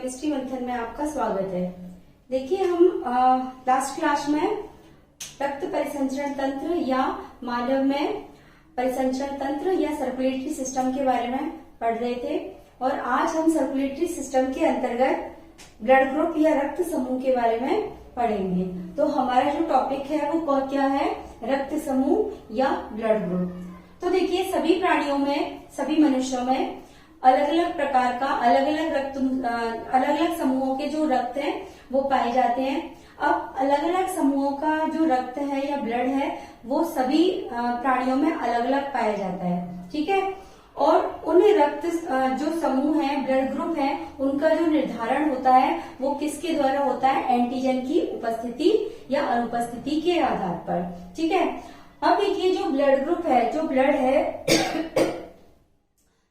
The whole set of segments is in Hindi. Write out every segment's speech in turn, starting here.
केमिस्ट्री मंथन में आपका स्वागत है। देखिए हम लास्ट क्लास में रक्त परिसंचरण तंत्र या मानव में परिसंचरण तंत्र या सर्कुलेटरी सिस्टम के बारे में पढ़ रहे थे और आज हम सर्कुलेटरी सिस्टम के अंतर्गत ब्लड ग्रुप या रक्त समूह के बारे में पढ़ेंगे। तो हमारा जो टॉपिक है वो क्या है? रक्त समूह या ब्लड ग्रुप। तो देखिए सभी प्राणियों में, सभी मनुष्यों में अलग अलग प्रकार का अलग अलग समूहों के जो रक्त हैं वो पाए जाते हैं। अब अलग अलग समूहों का जो रक्त है या ब्लड है वो सभी प्राणियों में अलग अलग पाया जाता है, ठीक है। और उन रक्त जो समूह है, ब्लड ग्रुप है, उनका जो निर्धारण होता है वो किसके द्वारा होता है? एंटीजन की उपस्थिति या अनुपस्थिति के आधार पर, ठीक है। अब देखिए जो ब्लड ग्रुप है, जो ब्लड है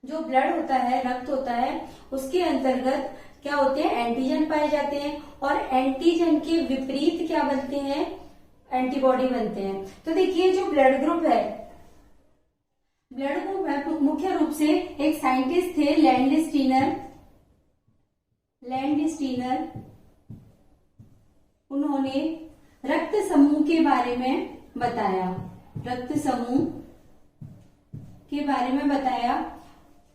जो ब्लड होता है, रक्त होता है, उसके अंतर्गत क्या होते हैं? एंटीजन पाए जाते हैं और एंटीजन के विपरीत क्या बनते हैं? एंटीबॉडी बनते हैं। तो देखिए जो ब्लड ग्रुप है, मुख्य रूप से एक साइंटिस्ट थे लैंडस्टीनर। उन्होंने रक्त समूह के बारे में बताया, रक्त समूह के बारे में बताया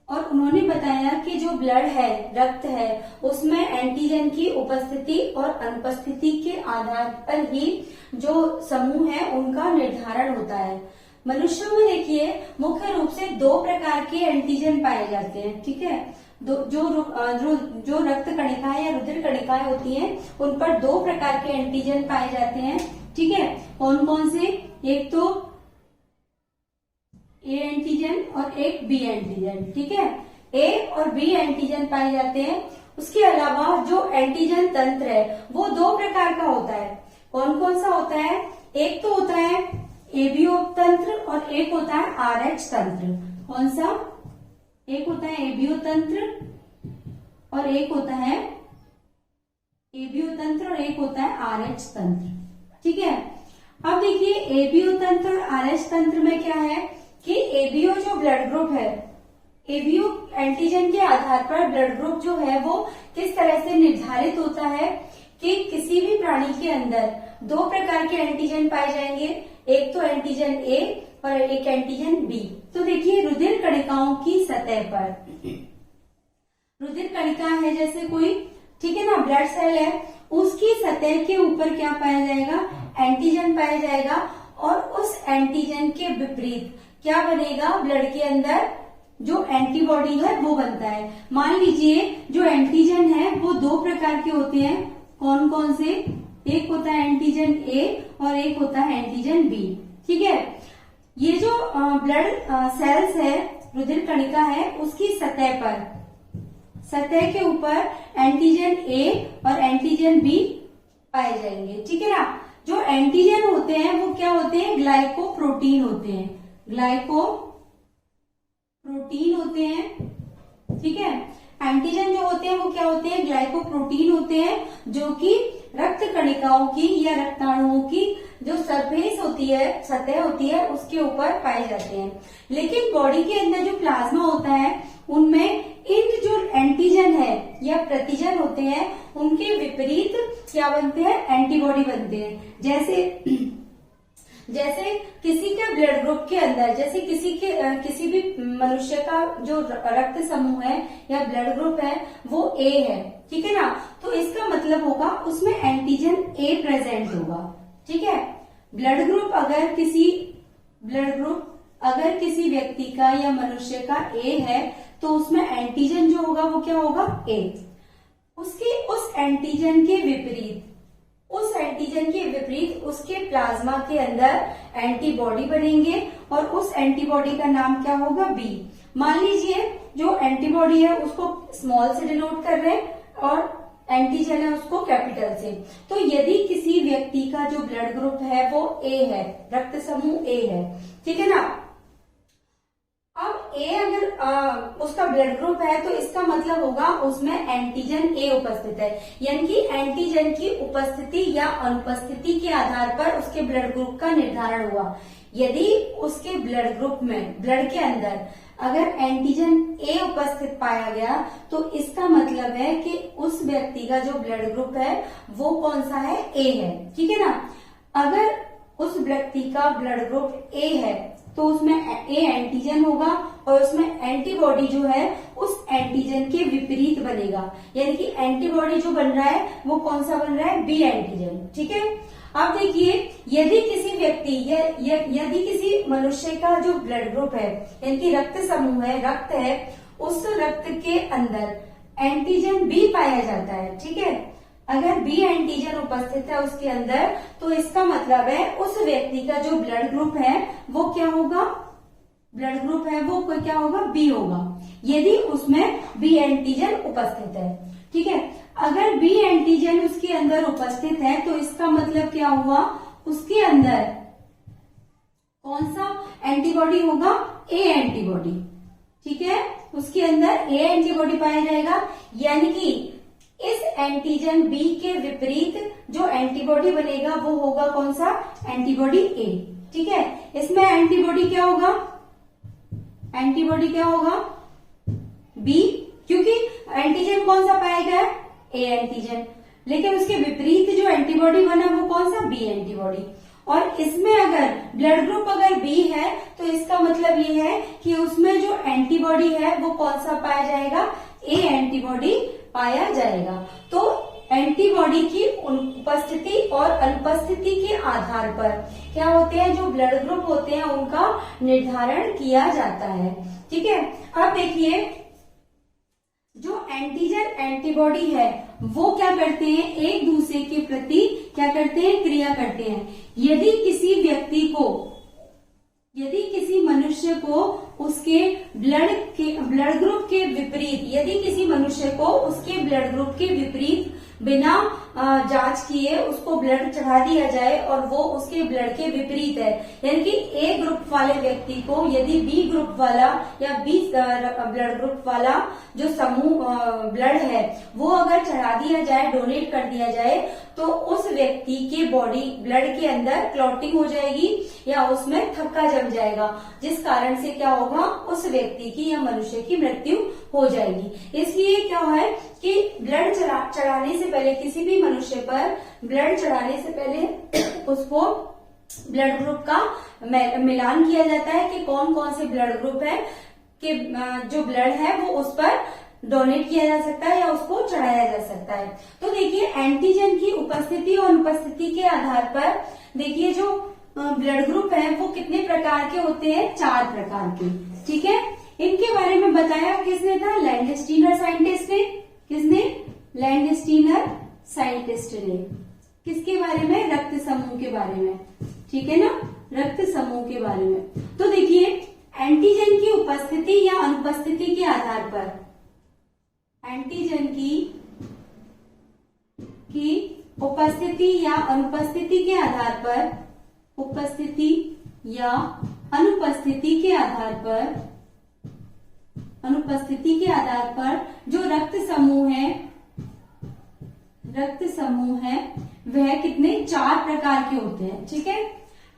और उन्होंने बताया कि जो ब्लड है, रक्त है, उसमें एंटीजन की उपस्थिति और अनुपस्थिति के आधार पर ही जो समूह है उनका निर्धारण होता है। मनुष्यों में देखिए मुख्य रूप से दो प्रकार के एंटीजन पाए जाते हैं, ठीक है। जो रक्त कणिकाएं या रुधिर कणिकाएं होती हैं उन पर दो प्रकार के एंटीजन पाए जाते हैं, ठीक है। कौन कौन से? एक तो ए एंटीजन और एक बी एंटीजन, ठीक है। ए और बी एंटीजन पाए जाते हैं। उसके अलावा जो एंटीजन तंत्र है वो दो प्रकार का होता है। कौन कौन सा होता है? एक तो होता है एबीओ तंत्र और एक होता है आरएच तंत्र। कौन सा? एक होता है एबीओ तंत्र और एक होता है आरएच तंत्र, ठीक है। अब देखिए एबीओ तंत्र और आरएच तंत्र में क्या है कि एबीओ जो ब्लड ग्रुप है, एबीओ एंटीजन के आधार पर ब्लड ग्रुप जो है वो किस तरह से निर्धारित होता है कि किसी भी प्राणी के अंदर दो प्रकार के एंटीजन पाए जाएंगे, एक तो एंटीजन ए और एक एंटीजन बी। तो देखिए रुधिर कणिकाओं की सतह पर, रुधिर कणिका है जैसे कोई, ठीक है ना, ब्लड सेल है, उसकी सतह के ऊपर क्या पाया जाएगा? एंटीजन पाया जाएगा और उस एंटीजन के विपरीत क्या बनेगा? ब्लड के अंदर जो एंटीबॉडी है वो बनता है। मान लीजिए जो एंटीजन है वो दो प्रकार के होते हैं। कौन कौन से? एक होता है एंटीजन ए और एक होता है एंटीजन बी, ठीक है। ये जो ब्लड सेल्स है, रुधिर कणिका है, उसकी सतह के ऊपर एंटीजन ए और एंटीजन बी पाए जाएंगे, ठीक है ना। जो एंटीजन होते हैं वो क्या होते हैं? ग्लाइकोप्रोटीन होते हैं, ठीक है। एंटीजन जो होते हैं वो क्या होते हैं? ग्लाइकोप्रोटीन होते हैं, जो कि रक्त कणिकाओं की या रक्ताणुओं की जो सरफेस होती है, सतह होती है, उसके ऊपर पाए जाते हैं। लेकिन बॉडी के अंदर जो प्लाज्मा होता है उनमें इन जो एंटीजन है या प्रतिजन होते हैं उनके विपरीत क्या बनते हैं? एंटीबॉडी बनते हैं। जैसे किसी के ब्लड ग्रुप के अंदर, जैसे किसी भी मनुष्य का जो रक्त समूह है या ब्लड ग्रुप है वो ए है, ठीक है ना। तो इसका मतलब होगा उसमें एंटीजन ए प्रेजेंट होगा, ठीक है। ब्लड ग्रुप अगर किसी व्यक्ति का या मनुष्य का ए है तो उसमें एंटीजन जो होगा वो क्या होगा? ए। उस एंटीजन के विपरीत उसके प्लाज्मा के अंदर एंटीबॉडी बनेंगे और उस एंटीबॉडी का नाम क्या होगा? बी। मान लीजिए जो एंटीबॉडी है उसको स्मॉल से डिनोट कर रहे हैं और एंटीजन है उसको कैपिटल से। तो यदि किसी व्यक्ति का जो ब्लड ग्रुप है वो ए है, रक्त समूह ए है, ठीक है ना। अब ए अगर उसका ब्लड ग्रुप है तो इसका मतलब होगा उसमें एंटीजन ए उपस्थित है, यानी कि एंटीजन की उपस्थिति या अनुपस्थिति के आधार पर उसके ब्लड ग्रुप का निर्धारण हुआ। यदि उसके ब्लड ग्रुप में, ब्लड के अंदर अगर एंटीजन ए उपस्थित पाया गया तो इसका मतलब है कि उस व्यक्ति का जो ब्लड ग्रुप है वो कौन सा है, ए है। ठीक है ना। अगर उस व्यक्ति का ब्लड ग्रुप ए है तो उसमें ए एंटीजन होगा और उसमें एंटीबॉडी जो है उस एंटीजन के विपरीत बनेगा, यानी कि एंटीबॉडी जो बन रहा है वो कौन सा बन रहा है, बी एंटीजन। ठीक है। अब देखिए, यदि किसी व्यक्ति यदि किसी मनुष्य का जो ब्लड ग्रुप है यानी कि रक्त समूह है, रक्त है, उस रक्त के अंदर एंटीजन बी पाया जाता है। ठीक है। अगर बी एंटीजन उपस्थित है उसके अंदर तो इसका मतलब है उस व्यक्ति का जो ब्लड ग्रुप है वो क्या होगा, ब्लड ग्रुप है वो क्या होगा, बी होगा, यदि उसमें बी एंटीजन उपस्थित है। ठीक है। अगर बी एंटीजन उसके अंदर उपस्थित है तो इसका मतलब क्या हुआ, उसके अंदर कौन सा एंटीबॉडी होगा, ए एंटीबॉडी। ठीक है। उसके अंदर ए एंटीबॉडी पाया जाएगा, यानी कि इस एंटीजन बी के विपरीत जो एंटीबॉडी बनेगा वो होगा कौन सा, एंटीबॉडी ए। ठीक है। इसमें एंटीबॉडी क्या होगा, एंटीबॉडी क्या होगा, बी, क्योंकि एंटीजन कौन सा पाया गया, ए एंटीजन, लेकिन उसके विपरीत जो एंटीबॉडी बना वो कौन सा, बी एंटीबॉडी। और इसमें अगर ब्लड ग्रुप अगर बी है तो इसका मतलब ये है कि उसमें जो एंटीबॉडी है वो कौन सा पाया जाएगा, ए एंटीबॉडी पाया जाएगा। तो एंटीबॉडी की उपस्थिति और अनुपस्थिति के आधार पर क्या होते हैं, जो ब्लड ग्रुप होते हैं उनका निर्धारण किया जाता है। ठीक है। अब देखिए, जो एंटीजन एंटीबॉडी है वो क्या करते हैं, एक दूसरे के प्रति क्या करते हैं, क्रिया करते हैं। यदि किसी मनुष्य को उसके ब्लड ग्रुप के विपरीत, यदि किसी मनुष्य को उसके ब्लड ग्रुप के विपरीत बिना जांच किए उसको ब्लड चढ़ा दिया जाए और वो उसके ब्लड के विपरीत है, यानी कि ए ग्रुप वाले व्यक्ति को यदि बी ग्रुप वाला या बी ब्लड ग्रुप वाला जो समूह ब्लड है वो अगर चढ़ा दिया जाए, डोनेट कर दिया जाए, तो उस व्यक्ति के बॉडी ब्लड के अंदर क्लॉटिंग हो जाएगी या उसमें थक्का जम जाएगा, जिस कारण से क्या होगा, उस व्यक्ति की या मनुष्य की मृत्यु हो जाएगी। इसलिए क्या है कि ब्लड चढ़ाने से पहले, किसी भी मनुष्य पर ब्लड चढ़ाने से पहले उसको ब्लड ग्रुप का मिलान किया जाता है कि कौन कौन से ब्लड ग्रुप है कि जो ब्लड है वो उस पर डोनेट किया जा सकता है या उसको चढ़ाया जा सकता है। तो देखिए, एंटीजन की उपस्थिति और अनुपस्थिति के आधार पर देखिए जो ब्लड ग्रुप है वो कितने प्रकार के होते हैं, 4 प्रकार के। ठीक है। इनके बारे में बताया किसने था, लैंडस्टीनर साइंटिस्ट ने। किसने, लैंडस्टीनर साइंटिस्ट ने। किसके बारे में, रक्त समूह के बारे में। ठीक है ना, रक्त समूह के बारे में। तो देखिए, एंटीजन की उपस्थिति या अनुपस्थिति के आधार पर, एंटीजन की उपस्थिति या अनुपस्थिति के आधार पर, उपस्थिति या अनुपस्थिति के आधार पर, अनुपस्थिति के आधार पर जो रक्त समूह है वह कितने, 4 प्रकार के होते हैं। ठीक है।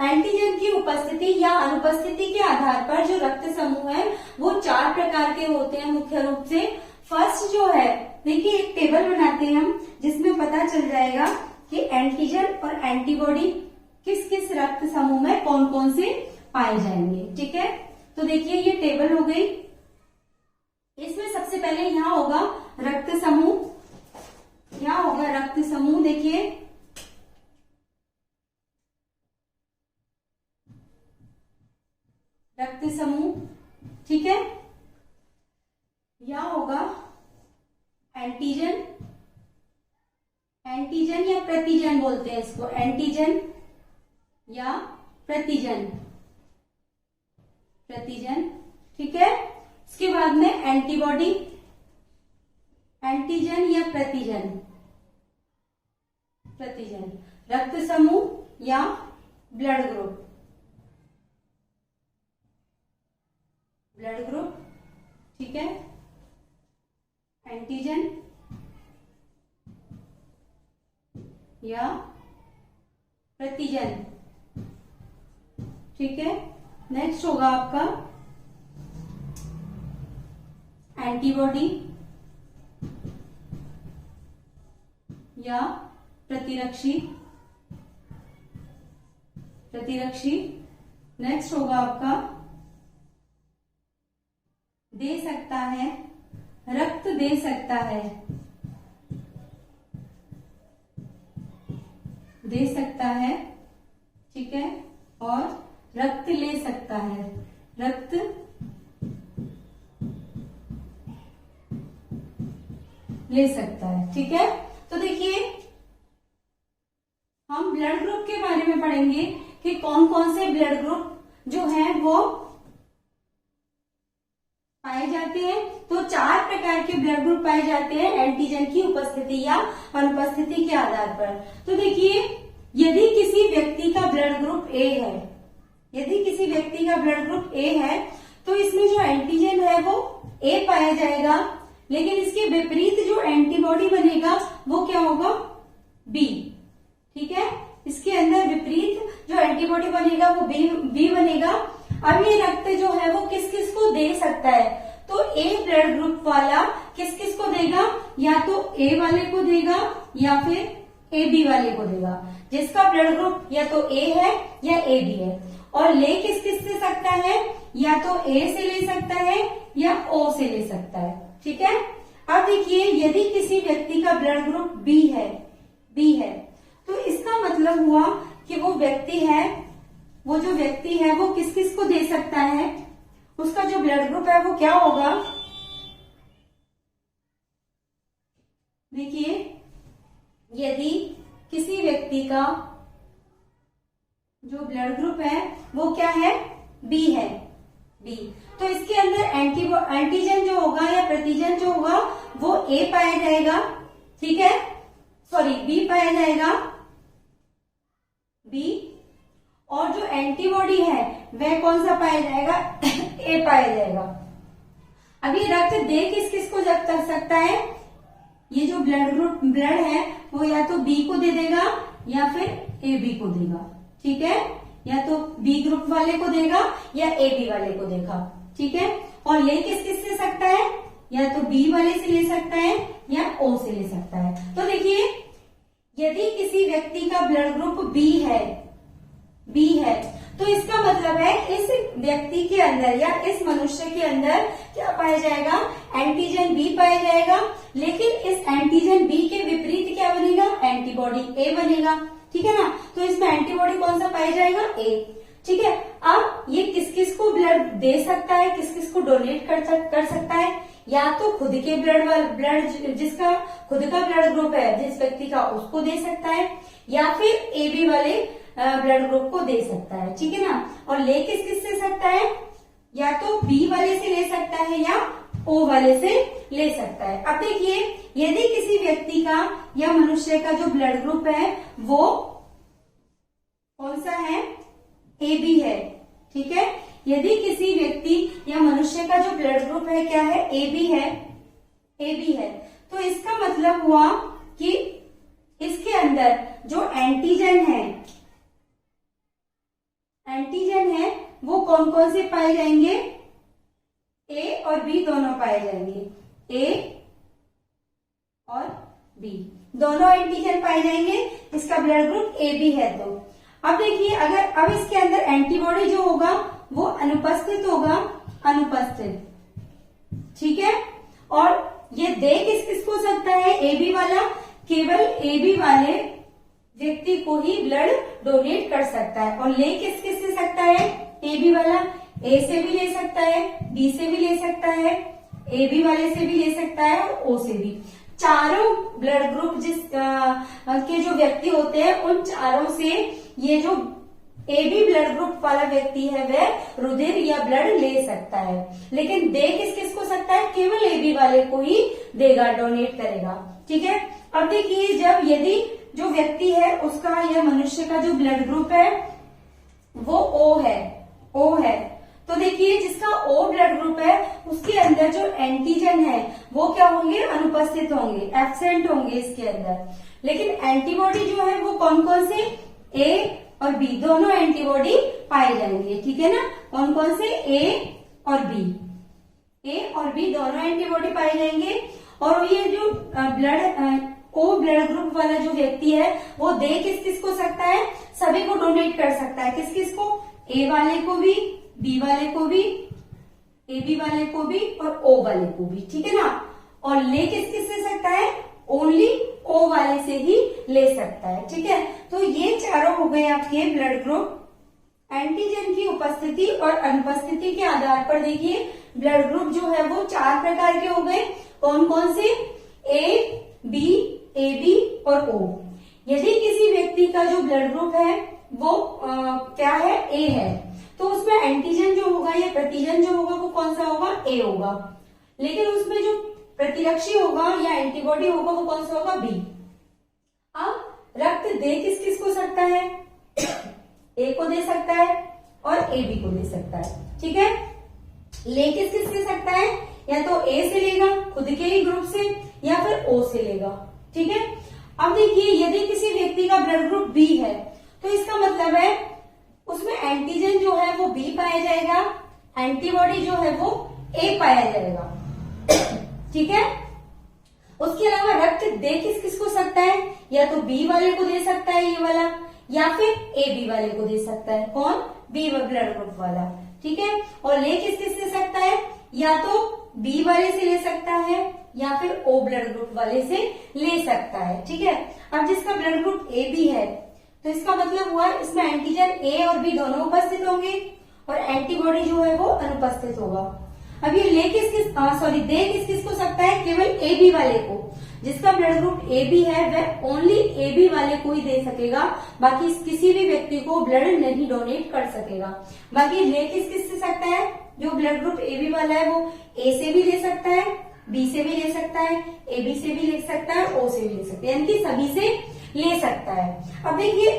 एंटीजन की उपस्थिति या अनुपस्थिति के आधार पर जो रक्त समूह है वो 4 प्रकार के होते हैं मुख्य रूप से। फर्स्ट जो है, देखिए एक टेबल बनाते हैं हम जिसमें पता चल जाएगा कि एंटीजन और एंटीबॉडी किस किस रक्त समूह में कौन कौन से पाए जाएंगे। ठीक है। तो देखिए ये टेबल हो गई। इसमें सबसे पहले यहाँ होगा रक्त समूह, यहाँ होगा रक्त समूह। देखिए रक्त समूह, ठीक है। यहाँ होगा एंटीजन, एंटीजन या प्रतिजन बोलते हैं इसको, एंटीजन या प्रतिजन, प्रतिजन। ठीक है। इसके बाद में एंटीबॉडी, एंटीजन या प्रतिजन, प्रतिजन। रक्त समूह या ब्लड ग्रुप, ब्लड ग्रुप। ठीक है। एंटीजन या प्रतिजन। ठीक है। नेक्स्ट होगा आपका एंटीबॉडी या प्रतिरक्षी। नेक्स्ट होगा आपका दे सकता है, रक्त दे सकता है, ठीक है, और रक्त ले सकता है, रक्त ले सकता है, ठीक है। तो देखिए हम ब्लड ग्रुप के बारे में पढ़ेंगे कि कौन कौन से ब्लड ग्रुप जो हैं वो पाए जाते हैं। तो 4 प्रकार के ब्लड ग्रुप पाए जाते हैं एंटीजन की उपस्थिति या अनुपस्थिति के आधार पर। तो देखिए यदि किसी व्यक्ति का ब्लड ग्रुप ए है, तो इसमें जो एंटीजन है वो ए पाया जाएगा, लेकिन इसके विपरीत जो एंटीबॉडी बनेगा वो क्या होगा, बी, ठीक है। इसके अंदर विपरीत जो एंटीबॉडी बनेगा वो बी बनेगा। अब ये रक्त जो है वो किस किस को दे सकता है, तो ए ब्लड ग्रुप वाला किस किस को देगा, या तो ए वाले को देगा या फिर ए बी वाले को देगा, जिसका ब्लड ग्रुप या तो ए है या ए बी है। और ले किस किस से सकता है, या तो ए से ले सकता है या ओ से ले सकता है, ठीक है। अब देखिए यदि किसी व्यक्ति का ब्लड ग्रुप बी है, तो इसका मतलब हुआ कि वो जो व्यक्ति है वो किस किस को दे सकता है, उसका जो ब्लड ग्रुप है वो क्या होगा। देखिए यदि किसी व्यक्ति का जो ब्लड ग्रुप है वो क्या है, बी है, बी, तो इसके अंदर एंटीजन जो होगा या प्रतिजन जो होगा वो ए पाया जाएगा, ठीक है, सॉरी बी पाया जाएगा, बी, और जो एंटीबॉडी है वह कौन सा पाया जाएगा, ए पाया जाएगा। अब ये रक्त दे किस किस को जब कर सकता है, ये जो ब्लड है वो या तो बी को दे देगा या फिर ए बी को देगा, ठीक है, या तो बी ग्रुप वाले को देगा या ए बी वाले को देगा, ठीक है। और ले किस किस से सकता है, या तो बी वाले से ले सकता है या ओ से ले सकता है। तो देखिए यदि किसी व्यक्ति का ब्लड ग्रुप बी है, तो इसका मतलब है इस व्यक्ति के अंदर या इस मनुष्य के अंदर क्या पाया जाएगा, एंटीजन बी पाया जाएगा, लेकिन इस एंटीजन बी के विपरीत क्या बनेगा, एंटीबॉडी ए बनेगा, ठीक है ना। तो इसमें एंटीबॉडी कौन सा पाया जाएगा, ए, ठीक है। अब ये किस किस को ब्लड दे सकता है, किस किस को डोनेट कर सकता है, या तो खुद के ब्लड जिसका खुद का ब्लड ग्रुप है जिस व्यक्ति का उसको दे सकता है, या फिर ए बी वाले ब्लड ग्रुप को दे सकता है, ठीक है ना। और ले किस किस से सकता है, या तो बी वाले से ले सकता है या ओ वाले से ले सकता है। अब देखिए यदि किसी व्यक्ति का या मनुष्य का जो ब्लड ग्रुप है वो कौन सा है, ए बी है, ठीक है। यदि किसी व्यक्ति या मनुष्य का जो ब्लड ग्रुप है क्या है, ए बी है, तो इसका मतलब हुआ कि इसके अंदर जो एंटीजन है वो कौन कौन से पाए जाएंगे, ए और बी दोनों पाए जाएंगे, ए और बी दोनों एंटीजन पाए जाएंगे, इसका ब्लड ग्रुप ए बी है। तो अब देखिए अब इसके अंदर एंटीबॉडी जो होगा वो अनुपस्थित होगा, ठीक है। और ये दे किस किस को सकता है, ए बी वाला केवल ए बी वाले व्यक्ति को ही ब्लड डोनेट कर सकता है। और ले किस किस से सकता है, ए बी वाला ए से भी ले सकता है, बी से भी ले सकता है, ए बी वाले से भी ले सकता है और ओ से भी। चारों ब्लड ग्रुप के जो व्यक्ति होते हैं उन चारों से ये जो ए बी ब्लड ग्रुप वाला व्यक्ति है वह रुधिर या ब्लड ले सकता है, लेकिन दे किस किस को सकता है, केवल ए बी वाले को ही देगा, डोनेट करेगा, ठीक है। अब देखिए जब यदि जो व्यक्ति है उसका या मनुष्य का जो ब्लड ग्रुप है वो ओ है, तो देखिए जिसका ओ ब्लड ग्रुप है उसके अंदर जो एंटीजन है वो क्या होंगे, अनुपस्थित होंगे, एब्सेंट होंगे इसके अंदर। लेकिन एंटीबॉडी जो है वो कौन कौन से, ए और बी दोनों एंटीबॉडी पाए जाएंगे, ठीक है ना। कौन कौन से, ए और बी, ए और बी दोनों एंटीबॉडी पाए जाएंगे। और ये जो ओ ब्लड ग्रुप वाला जो व्यक्ति है वो दे किस किस को सकता है, सभी को डोनेट कर सकता है। किस किस को, ए वाले को भी, बी वाले को भी, ए बी वाले को भी और ओ वाले को भी, ठीक है ना। और ले किस किस से सकता है, ओनली ओ वाले से ही ले सकता है, ठीक है। तो ये चारों हो गए आपके ब्लड ग्रुप। एंटीजन की उपस्थिति और अनुपस्थिति के आधार पर देखिए ब्लड ग्रुप जो है वो 4 प्रकार के हो गए। कौन कौन से, ए बी, ए बी और ओ। यदि किसी व्यक्ति का जो ब्लड ग्रुप है वो क्या है, ए है, तो उसमें एंटीजन जो होगा या प्रतिजन जो होगा वो कौन सा होगा, ए होगा। लेकिन उसमें जो प्रतिरक्षी होगा या एंटीबॉडी होगा वो कौन सा होगा, बी। अब रक्त दे किस किस को सकता है, ए को दे सकता है और ए बी को दे सकता है, ठीक है। ले किस किस से सकता है, या तो ए से लेगा खुद के ही ग्रुप से या फिर ओ से लेगा, ठीक है। अब देखिए यदि किसी व्यक्ति का ब्लड ग्रुप बी है तो इसका मतलब है उसमें एंटीजन जो है वो बी पाया जाएगा, एंटीबॉडी जो है वो ए पाया जाएगा, ठीक है। उसके अलावा रक्त दे किस किस को सकता है, या तो बी वाले को दे सकता है ये वाला, या फिर ए बी वाले को दे सकता है, कौन, बी ब्लड ग्रुप वाला, ठीक है। और ले किस किस से सकता है, या तो बी वाले से ले सकता है या फिर ओ ब्लड ग्रुप वाले से ले सकता है, ठीक है। अब जिसका ब्लड ग्रुप ए बी है तो इसका मतलब हुआ इसमें एंटीजन ए और बी दोनों उपस्थित होंगे और एंटीबॉडी जो है वो अनुपस्थित होगा। अब ये ले किस किस दे किस किस को सकता है, केवल ए बी वाले को। जिसका ब्लड ग्रुप ए बी है वह ओनली ए बी वाले को ही दे सकेगा, बाकी किसी भी व्यक्ति को ब्लड नहीं डोनेट कर सकेगा। बाकी ले किस किस से सकता है, जो ब्लड ग्रुप ए बी वाला है वो ए से भी ले सकता है, बी से भी ले सकता है, ए बी से भी ले सकता है, ओ से भी ले सकता है, यानी कि सभी से ले सकता है। अब देखिए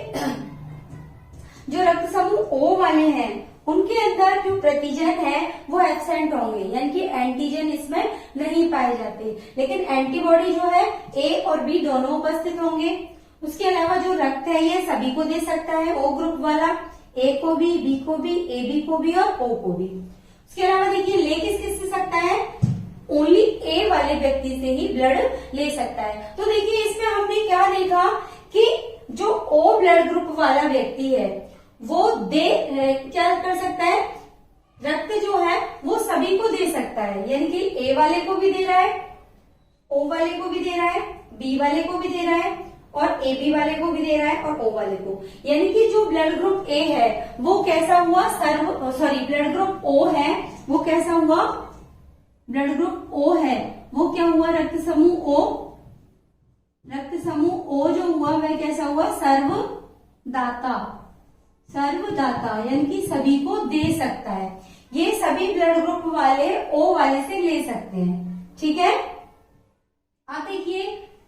जो रक्त समूह ओ वाले हैं उनके अंदर जो प्रतिजन है वो एब्सेंट होंगे, यानी कि एंटीजन इसमें नहीं पाए जाते, लेकिन एंटीबॉडी जो है ए और बी दोनों उपस्थित होंगे। उसके अलावा जो रक्त है ये सभी को दे सकता है, ओ ग्रुप वाला, ए को भी, बी को भी, ए बी को भी और ओ को भी। उसके अलावा देखिए ले किस किस से सकता है, ओनली ए वाले व्यक्ति से ही ब्लड ले सकता है। तो देखिए इसमें हमने क्या देखा कि जो ओ ब्लड ग्रुप वाला व्यक्ति है वो क्या कर सकता है, रक्त जो है वो सभी को दे सकता है, यानी कि ए वाले को भी दे रहा है, ओ वाले को भी दे रहा है, बी वाले को भी दे रहा है और ए बी वाले को भी दे रहा है और ओ वाले को। यानी कि जो ब्लड ग्रुप ए है वो कैसा हुआ, ब्लड ग्रुप ओ है वो कैसा हुआ, ब्लड ग्रुप ओ है वो क्या हुआ, रक्त समूह ओ जो हुआ वह कैसा हुआ, सर्वदाता, यानी कि सभी को दे सकता है। ये सभी ब्लड ग्रुप वाले ओ वाले से ले सकते हैं, ठीक है। आप देखिए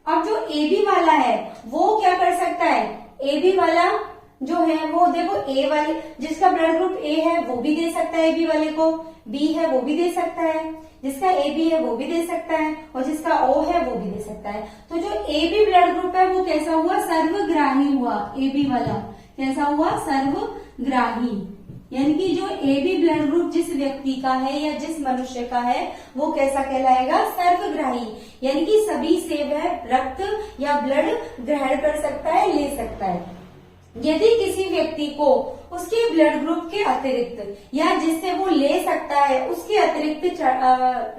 अब जो ए बी वाला है वो क्या कर सकता है, ए बी वाला जो है वो देखो ए वाले जिसका ब्लड ग्रुप ए है वो भी दे सकता है ए बी वाले को, बी है वो भी दे सकता है, जिसका ए बी है वो भी दे सकता है और जिसका ओ है वो भी दे सकता है। तो जो ए बी ब्लड ग्रुप है वो कैसा हुआ, सर्वग्राही हुआ, ए बी वाला कैसा हुआ, सर्वग्राही, यानी कि जो ए बी ब्लड ग्रुप जिस व्यक्ति का है या जिस मनुष्य का है वो कैसा कहलाएगा, सर्वग्राही, यानी कि सभी से वह रक्त या ब्लड ग्रहण कर सकता है, ले सकता है। यदि किसी व्यक्ति को उसके ब्लड ग्रुप के अतिरिक्त या जिससे वो ले सकता है उसके अतिरिक्त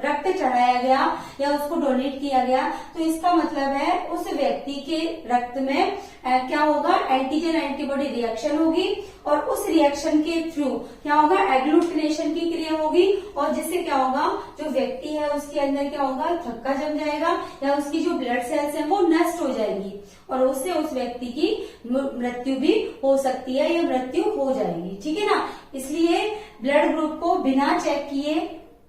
रक्त चढ़ाया गया या उसको डोनेट किया गया तो इसका मतलब है उस व्यक्ति के रक्त में क्या होगा, एंटीजन एंटीबॉडी रिएक्शन होगी और उस रिएक्शन के थ्रू क्या होगा, एग्लूटिनेशन की क्रिया होगी और जिससे क्या होगा, जो व्यक्ति है उसके अंदर क्या होगा, थक्का जम जाएगा या उसकी जो ब्लड सेल्स है वो नष्ट हो जाएगी और उससे उस व्यक्ति की मृत्यु भी हो सकती है या मृत्यु हो जाएगी, ठीक है ना। इसलिए ब्लड ग्रुप को बिना चेक किए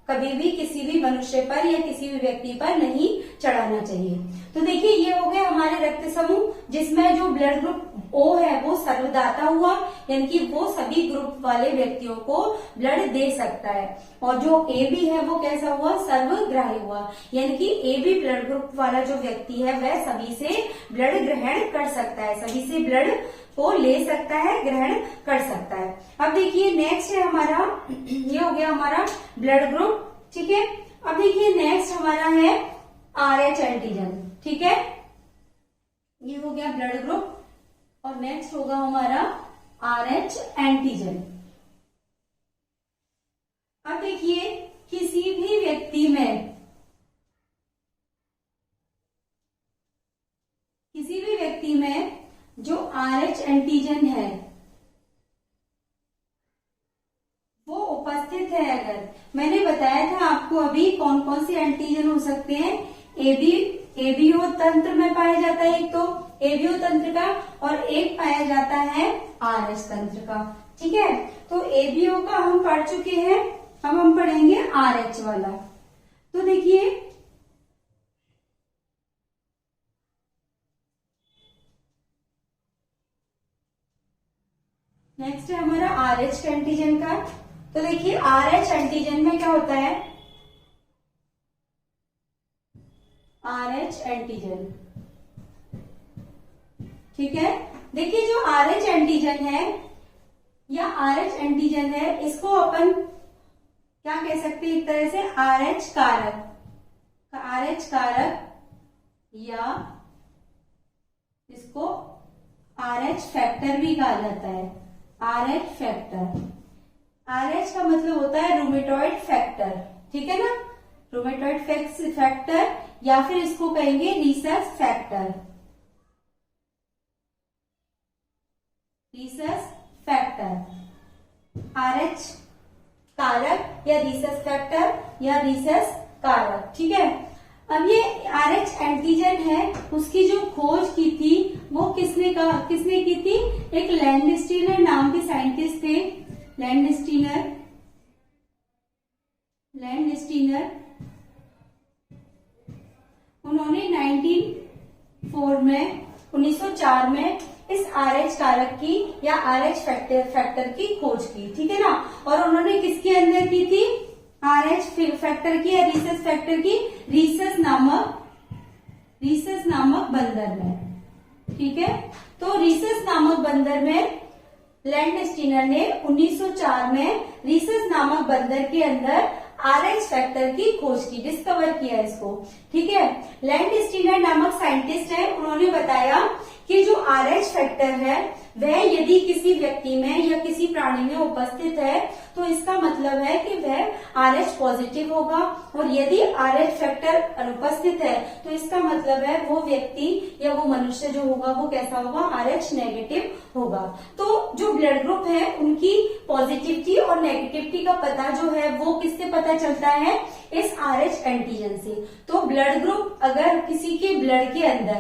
कभी भी किसी भी मनुष्य पर या किसी भी व्यक्ति पर नहीं चढ़ाना चाहिए। तो देखिए ये हो गए हमारे रक्त समूह जिसमें जो ब्लड ग्रुप ओ है वो सर्वदाता हुआ, यानी कि वो सभी ग्रुप वाले व्यक्तियों को ब्लड दे सकता है और जो ए बी है वो कैसा हुआ, सर्वग्राही हुआ, यानी कि ए बी ब्लड ग्रुप वाला जो व्यक्ति है वह सभी से ब्लड ग्रहण कर सकता है, सभी से ब्लड को ले सकता है, ग्रहण कर सकता है। अब देखिए नेक्स्ट है हमारा, ये हो गया हमारा ब्लड ग्रुप, ठीक है। अब देखिए नेक्स्ट हमारा है RH एंटीजन। ठीक है, ये हो गया ब्लड ग्रुप और नेक्स्ट होगा हमारा RH एंटीजन। अब देखिए किसी भी व्यक्ति में जो RH एंटीजन है वो उपस्थित है, अगर मैंने बताया था आपको अभी कौन कौन से एंटीजन हो सकते हैं, एबीओ तंत्र में पाया जाता है एक तो एबीओ तंत्र का, और एक पाया जाता है RH तंत्र का। ठीक है, तो एबीओ का हम पढ़ चुके हैं, अब हम पढ़ेंगे RH वाला। तो देखिए नेक्स्ट है हमारा RH एंटीजन का। तो देखिए RH एंटीजन में क्या होता है, RH एंटीजन। ठीक है, देखिए जो RH एंटीजन है या RH एंटीजन है, इसको अपन क्या कह सकते हैं, एक तरह से RH कारक, RH कारक या इसको RH फैक्टर भी कहा जाता है। RH फैक्टर, RH का मतलब होता है रूमेटॉइड फैक्टर। ठीक है ना, रूमेटॉइड फैक्टर या फिर इसको कहेंगे Rhesus factor, Rhesus factor, RH कारक या रीसस फैक्टर या रीसस कारक। ठीक है, अब ये RH एंटीजन है, उसकी जो खोज की थी वो किसने की थी, एक लैंडस्टीनर नाम के साइंटिस्ट थे, लैंडस्टीनर। उन्होंने 1904 में इस RH कारक की या RH फैक्टर की खोज की। ठीक है ना, और उन्होंने किसके अंदर की थी, RH फैक्टर की या रीसस फैक्टर की, रीसस नामक बंदर में। ठीक है, तो रीसस नामक बंदर में लैंडस्टीनर ने 1904 में रीसस नामक बंदर के अंदर RH फैक्टर की खोज की, डिस्कवर किया इसको। ठीक है, लैंडस्टीनर नामक साइंटिस्ट है, उन्होंने बताया कि जो RH फैक्टर है वह यदि किसी व्यक्ति में या किसी प्राणी में उपस्थित है तो इसका मतलब है कि वह RH पॉजिटिव होगा, और यदि RH फैक्टर अनुपस्थित है तो इसका मतलब है वो व्यक्ति या वो मनुष्य जो होगा वो कैसा होगा, RH नेगेटिव होगा। तो जो ब्लड ग्रुप है उनकी पॉजिटिविटी और नेगेटिविटी का पता जो है वो किससे पता चलता है, इस RH एंटीजन से। तो ब्लड ग्रुप अगर किसी के ब्लड के अंदर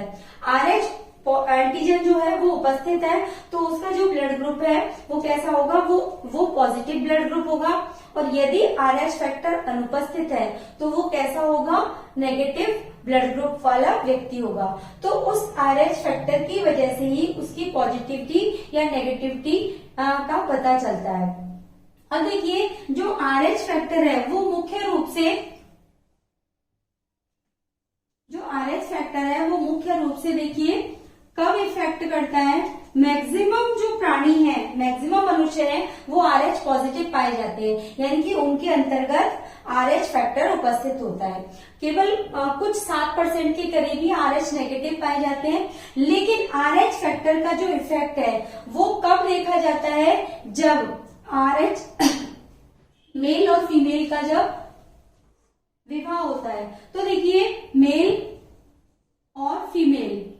RH एंटीजन जो है वो उपस्थित है तो उसका जो ब्लड ग्रुप है वो कैसा होगा, वो पॉजिटिव ब्लड ग्रुप होगा, और यदि RH फैक्टर अनुपस्थित है तो वो कैसा होगा, नेगेटिव ब्लड ग्रुप वाला व्यक्ति होगा। तो उस RH फैक्टर की वजह से ही उसकी पॉजिटिविटी या नेगेटिविटी का पता चलता है। अब देखिए जो RH फैक्टर है वो मुख्य रूप से देखिए कब इफेक्ट करता है, मैक्सिमम जो प्राणी है, मैक्सिमम मनुष्य है वो RH पॉजिटिव पाए जाते हैं, यानी कि उनके अंतर्गत RH फैक्टर उपस्थित होता है। केवल कुछ 7% के करीब ही RH नेगेटिव पाए जाते हैं, लेकिन RH फैक्टर का जो इफेक्ट है वो कब देखा जाता है, जब RH मेल और फीमेल का जब विवाह होता है। तो देखिए मेल और फीमेल,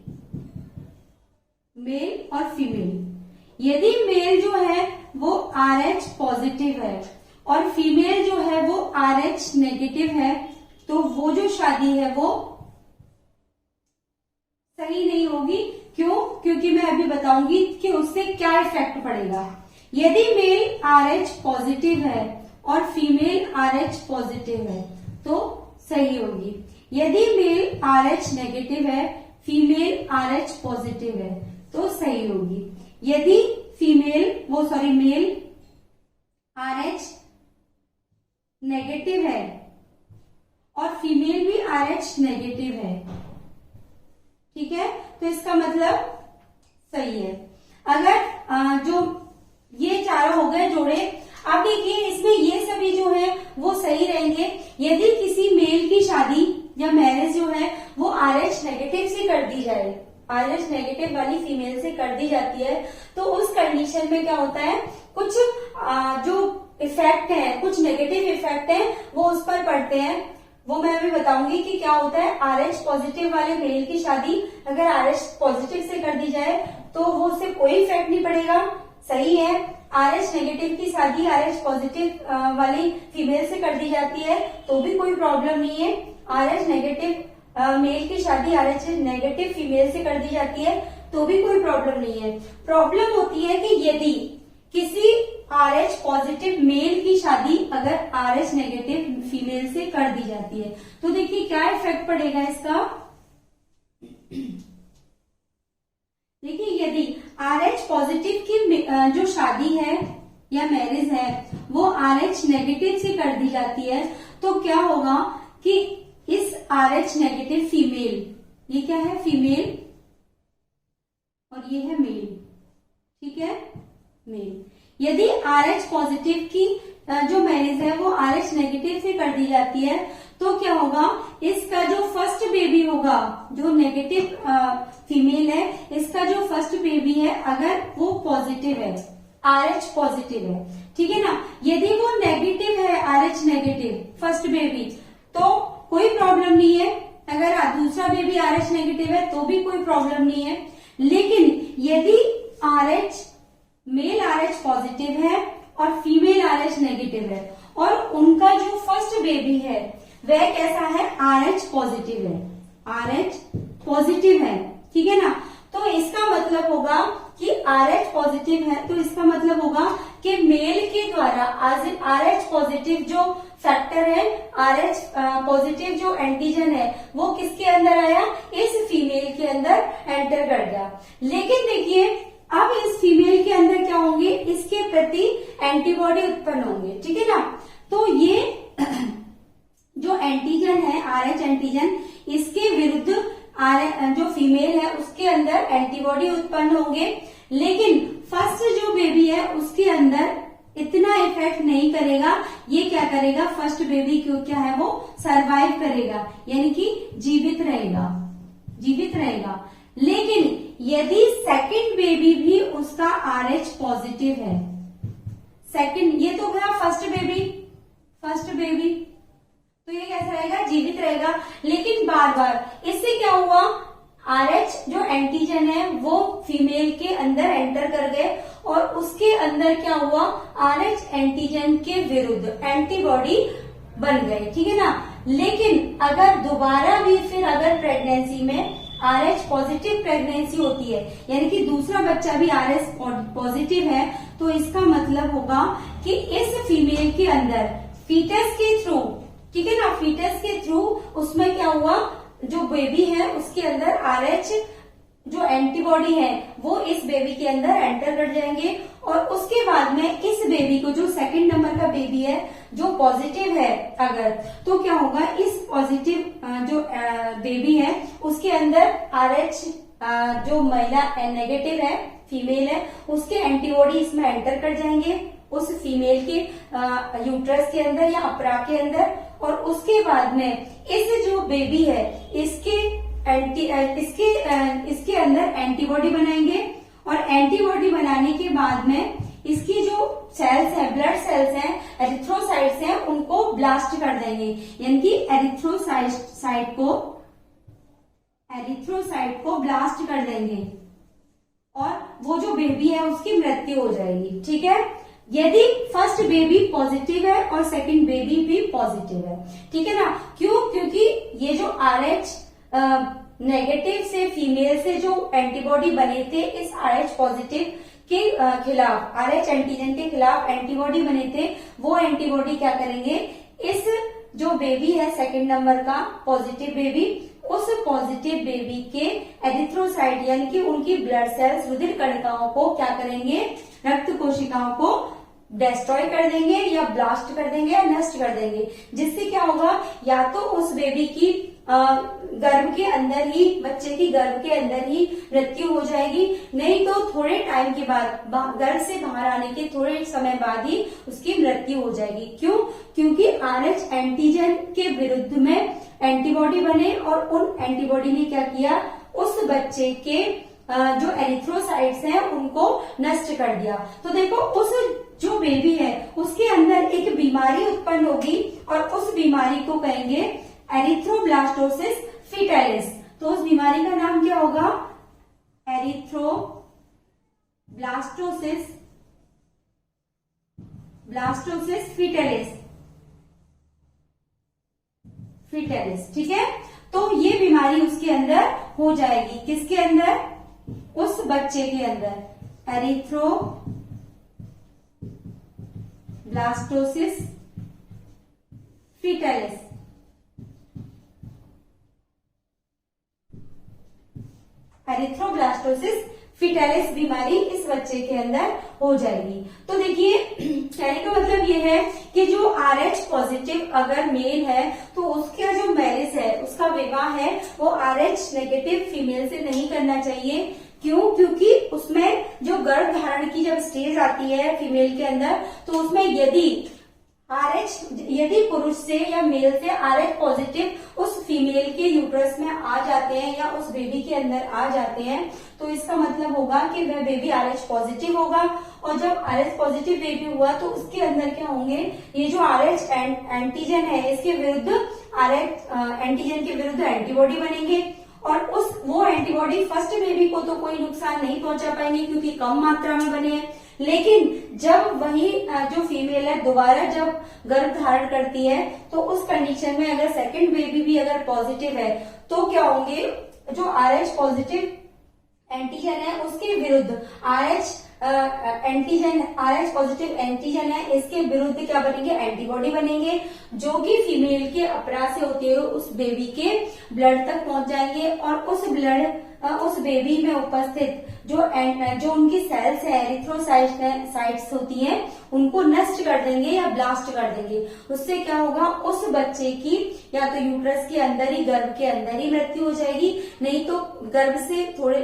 यदि मेल जो है वो RH पॉजिटिव है और फीमेल जो है वो RH नेगेटिव है, तो वो जो शादी है वो सही नहीं होगी। क्यों? क्योंकि मैं अभी बताऊंगी कि उससे क्या इफेक्ट पड़ेगा। यदि मेल RH पॉजिटिव है और फीमेल RH पॉजिटिव है तो सही होगी। यदि मेल RH नेगेटिव है, फीमेल RH पॉजिटिव है तो सही होगी। यदि मेल RH नेगेटिव है और फीमेल भी RH नेगेटिव है, ठीक है, तो इसका मतलब सही है। अगर जो ये चारों हो गए जोड़े, अब देखिए इसमें ये सभी जो है वो सही रहेंगे। यदि किसी मेल की शादी या मैरिज जो है वो RH नेगेटिव से कर दी जाए, RH नेगेटिव वाली फीमेल से कर दी जाती है, तो उस कंडीशन में क्या होता है, कुछ जो इफेक्ट है, कुछ नेगेटिव इफेक्ट है वो उस पर पड़ते हैं। वो मैं अभी बताऊंगी कि क्या होता है। RH पॉजिटिव वाले मेल की शादी अगर RH पॉजिटिव से कर दी जाए तो वो उससे कोई इफेक्ट नहीं पड़ेगा, सही है। RH नेगेटिव की शादी RH पॉजिटिव वाली फीमेल से कर दी जाती है तो भी कोई प्रॉब्लम नहीं है। RH नेगेटिव मेल की शादी RH नेगेटिव फीमेल से कर दी जाती है तो भी कोई प्रॉब्लम नहीं है। प्रॉब्लम होती है कि यदि किसी RH पॉजिटिव मेल की शादी अगर RH नेगेटिव फीमेल से कर दी जाती है तो देखिए क्या इफेक्ट पड़ेगा इसका। देखिए यदि RH पॉजिटिव की जो शादी है या मैरिज है वो RH नेगेटिव से कर दी जाती है तो क्या होगा कि इस RH नेगेटिव फीमेल, ये क्या है, फीमेल और ये है मेल, ठीक है, मेल। यदि RH पॉजिटिव की जो मैरिज है वो RH नेगेटिव से कर दी जाती है तो क्या होगा, इसका जो फर्स्ट बेबी होगा, जो नेगेटिव फीमेल है, इसका जो फर्स्ट बेबी है अगर वो पॉजिटिव है, RH पॉजिटिव है, ठीक है ना। यदि वो नेगेटिव है, RH नेगेटिव फर्स्ट बेबी, तो कोई प्रॉब्लम नहीं है। अगर दूसरा बेबी RH नेगेटिव है तो भी कोई प्रॉब्लम नहीं है। लेकिन यदि मेल RH पॉजिटिव है और फीमेल RH नेगेटिव है और उनका जो फर्स्ट बेबी है वह कैसा है, RH पॉजिटिव है, RH पॉजिटिव है, ठीक है ना। तो इसका मतलब होगा कि RH पॉजिटिव है तो इसका मतलब होगा कि मेल के द्वारा RH पॉजिटिव जो फैक्टर है, RH पॉजिटिव जो एंटीजन है वो किसके अंदर आया, इस फीमेल के अंदर एंटर कर गया। लेकिन देखिए अब इस फीमेल के अंदर क्या होंगे, इसके प्रति एंटीबॉडी उत्पन्न होंगे, ठीक है ना। तो ये जो एंटीजन है RH एंटीजन, इसके विरुद्ध जो फीमेल है उसके अंदर एंटीबॉडी उत्पन्न होंगे। लेकिन फर्स्ट जो बेबी है उसके अंदर इतना इफेक्ट नहीं करेगा। ये क्या करेगा, फर्स्ट बेबी क्यों क्या है वो सरवाइव करेगा, यानी कि जीवित रहेगा। लेकिन यदि सेकंड बेबी भी उसका RH पॉजिटिव है, सेकंड, ये तो गया फर्स्ट बेबी, तो ये कैसा रहेगा, जीवित रहेगा। लेकिन बार बार इससे क्या हुआ, RH जो एंटीजन है वो फीमेल के अंदर एंटर कर गए और उसके अंदर क्या हुआ, RH एंटीजन के विरुद्ध एंटीबॉडी बन गई, ठीक है ना। लेकिन अगर दोबारा भी फिर अगर प्रेगनेंसी में RH पॉजिटिव प्रेगनेंसी होती है, यानी कि दूसरा बच्चा भी RH पॉजिटिव है, तो इसका मतलब होगा कि इस फीमेल के अंदर फीटस के थ्रू, ठीक है ना, फीटस के थ्रू उसमें क्या हुआ, जो बेबी है उसके अंदर RH जो एंटीबॉडी है वो इस बेबी के अंदर एंटर कर जाएंगे और उसके बाद में इस बेबी को, जो सेकंड नंबर का बेबी है जो पॉजिटिव है अगर, तो क्या होगा, इस पॉजिटिव जो बेबी है उसके अंदर RH जो महिला नेगेटिव है, फीमेल है, उसके एंटीबॉडी इसमें एंटर कर जाएंगे उस फीमेल के यूट्रस के अंदर या अपरा के अंदर, और उसके बाद में इस जो बेबी है इसके अंदर एंटीबॉडी बनाएंगे और एंटीबॉडी बनाने के बाद में इसकी जो सेल्स है, ब्लड सेल्स हैं, एरिथ्रोसाइट्स हैं, उनको ब्लास्ट कर देंगे, यानी कि एरिथ्रोसाइट को ब्लास्ट कर देंगे और वो जो बेबी है उसकी मृत्यु हो जाएगी, ठीक है। यदि फर्स्ट बेबी पॉजिटिव है और सेकंड बेबी भी पॉजिटिव है, ठीक है ना। क्यों, क्योंकि ये जो RH नेगेटिव से फीमेल से जो एंटीबॉडी बने थे इस RH पॉजिटिव के खिलाफ, RH एंटीजन के खिलाफ एंटीबॉडी बने थे, वो एंटीबॉडी क्या करेंगे, इस जो बेबी है सेकंड नंबर का पॉजिटिव बेबी, उस पॉजिटिव बेबी के एरिथ्रोसाइट यानी कि उनकी ब्लड सेल्स, रुधिर कणिकाओं को क्या करेंगे, रक्त कोशिकाओं को डिस्ट्रॉय कर देंगे या ब्लास्ट कर देंगे या नष्ट कर देंगे, जिससे क्या होगा, या तो उस बेबी की गर्भ के अंदर ही, बच्चे की गर्भ के अंदर ही मृत्यु हो जाएगी, नहीं तो थोड़े टाइम के बाद, गर्भ से बाहर आने के थोड़े समय बाद ही उसकी मृत्यु हो जाएगी। क्यों? क्योंकि RH एंटीजन के विरुद्ध में एंटीबॉडी बने और उन एंटीबॉडी ने क्या किया, उस बच्चे के जो एरिथ्रोसाइट्स हैं उनको नष्ट कर दिया। तो देखो, उस जो बेबी है उसके अंदर एक बीमारी उत्पन्न होगी और उस बीमारी को कहेंगे एरिथ्रोब्लास्टोसिस फीटैलिस। तो उस बीमारी का नाम क्या होगा, एरिथ्रोब्लास्टोसिस फीटैलिस। ठीक है, तो ये बीमारी उसके अंदर हो जाएगी। किसके अंदर? उस बच्चे के अंदर एरिथ्रोब्लास्टोसिस फीटैलिस। एरिथ्रोब्लास्टोसिस फीटैलिस बीमारी इस बच्चे के अंदर हो जाएगी। तो देखिए, कहने का मतलब ये है कि जो RH पॉजिटिव अगर मेल है तो उसका जो मैरिज है, उसका विवाह है, वो RH नेगेटिव फीमेल से नहीं करना चाहिए। क्यों? क्योंकि उसमें जो गर्भ धारण की जब स्टेज आती है फीमेल के अंदर, तो उसमें यदि पुरुष से या मेल से RH पॉजिटिव उस फीमेल के यूट्रस में आ जाते हैं या उस बेबी के अंदर आ जाते हैं, तो इसका मतलब होगा कि वह बेबी RH पॉजिटिव होगा। और जब RH पॉजिटिव बेबी हुआ तो उसके अंदर क्या होंगे, ये जो RH एंटीजन है इसके विरुद्ध, RH एंटीजन के विरुद्ध एंटीबॉडी बनेंगे और वो एंटीबॉडी फर्स्ट बेबी को तो कोई नुकसान नहीं पहुंचा पाएंगे क्योंकि कम मात्रा में बने हैं। लेकिन जब वही जो फीमेल है दोबारा जब गर्भ धारण करती है, तो उस कंडीशन में अगर सेकंड बेबी भी अगर पॉजिटिव है तो क्या होंगे, जो RH पॉजिटिव एंटीजन है उसके विरुद्ध RH पॉजिटिव एंटीजन है, इसके विरुद्ध क्या बनेंगे, एंटीबॉडी बनेंगे, जो कि फीमेल के अपरा से होते हुए उस बेबी के ब्लड तक पहुंच जाएंगे और उस बेबी में उपस्थित जो उनकी सेल्स है, एरिथ्रोसाइट्स होती हैं, उनको नष्ट कर देंगे या ब्लास्ट कर देंगे। उससे क्या होगा, उस बच्चे की या तो यूट्रस के अंदर ही, गर्भ के अंदर ही मृत्यु हो जाएगी, नहीं तो गर्भ से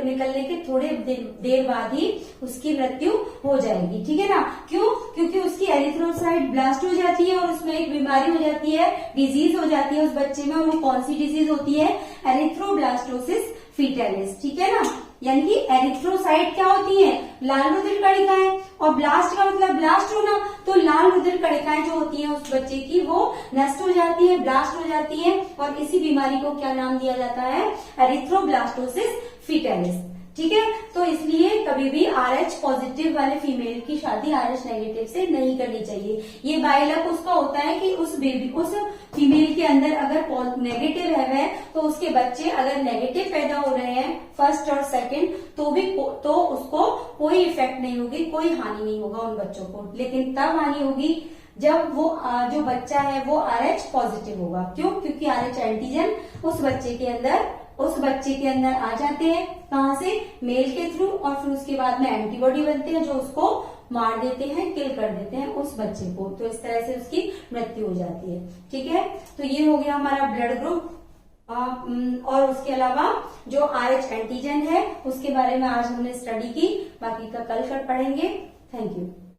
निकलने के थोड़े देर बाद ही उसकी मृत्यु हो जाएगी। ठीक है ना? क्यों? क्योंकि उसकी एरिथ्रोसाइट ब्लास्ट हो जाती है और उसमें एक बीमारी हो जाती है, डिजीज हो जाती है उस बच्चे में। वो कौन सी डिजीज होती है? Erythroblastosis fetalis. ठीक है ना? यानी कि एरिथ्रोसाइट क्या होती है, लाल रुधिर कणिकाएं, और ब्लास्ट का मतलब ब्लास्ट होना, तो लाल रुधिर कणिकाएं जो होती हैं उस बच्चे की वो नष्ट हो जाती है, ब्लास्ट हो जाती है, और इसी बीमारी को क्या नाम दिया जाता है, एरिथ्रोब्लास्टोसिस फीटैलिस। ठीक है, तो इसलिए कभी भी RH पॉजिटिव वाले फीमेल की शादी RH नेगेटिव से नहीं करनी चाहिए। ये बाय लक उसका होता है कि उस फीमेल के अंदर अगर नेगेटिव है वह, तो उसके बच्चे अगर नेगेटिव पैदा हो रहे हैं फर्स्ट और सेकंड, तो उसको कोई इफेक्ट नहीं होगी, कोई हानि नहीं होगा उन बच्चों को। लेकिन तब हानि होगी जब वो जो बच्चा है वो RH पॉजिटिव होगा। क्यों? क्योंकि RH एंटीजन उस बच्चे के अंदर आ जाते हैं, कहां से, मेल के थ्रू, और फिर उसके बाद में एंटीबॉडी बनते हैं जो उसको मार देते हैं, किल कर देते हैं उस बच्चे को। तो इस तरह से उसकी मृत्यु हो जाती है। ठीक है, तो ये हो गया हमारा ब्लड ग्रुप। और उसके अलावा जो RH एंटीजन है उसके बारे में आज हमने स्टडी की, बाकी का कल पढ़ेंगे। Thank you.